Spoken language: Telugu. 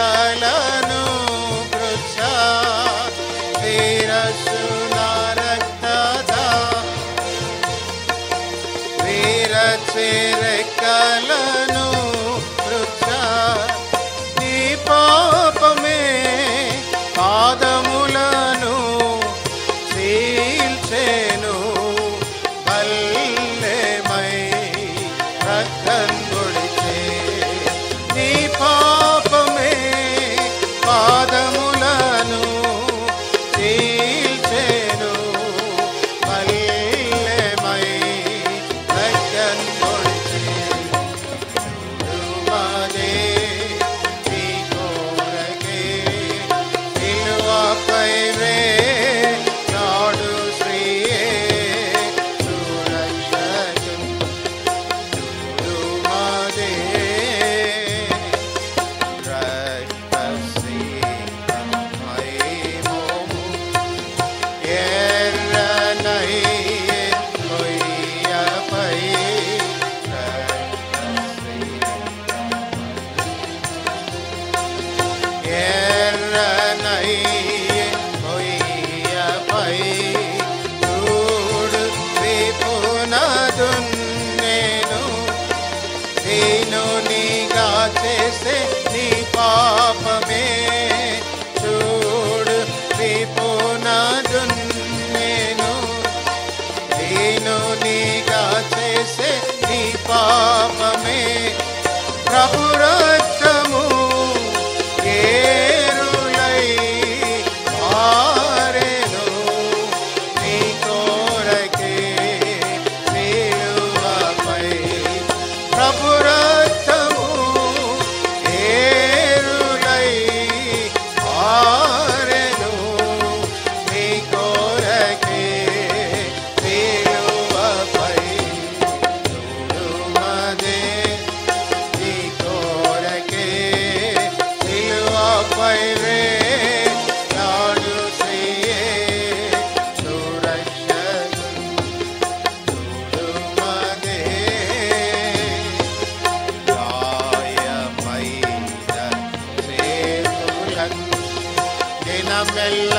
రెక్కలను కృచ్చ వీరసున రక్తద వీరచే రెక్కలను కృచ్చ నీ పాపమే పాదములను చీల్చెను బల్లెమై రక్తం పొడిచే నీ పాపమే పాదములను చీల్చెను బల్లెమై రక్తం పొడిచే రుమదే నీ కోరకే సిలువపై నాడు శ్రీయే సురక్షకు రుమదే రక్తసీమై మోము ఎర్రనై కొయ్యపై ఎర్రనై కొయ్యపై చూడు విపునదున్నేను దీనునిగా చేసే నీ పాపమే చూడు విపునదున్నేను దీనునిగా చేసే నీ పాపమే ప్రభు రక్తము ఏరులై పారెను నీ కోరకే సిలువపై ప్రభు రక్తము ఏరులై పారెను నీ కోరకే సిలువపై రుమదే నీ కోరకే సిలువపై నాడు శ్రీయే సురక్షకు రుమదే గాయమైన చేతులకు దినమెల్ల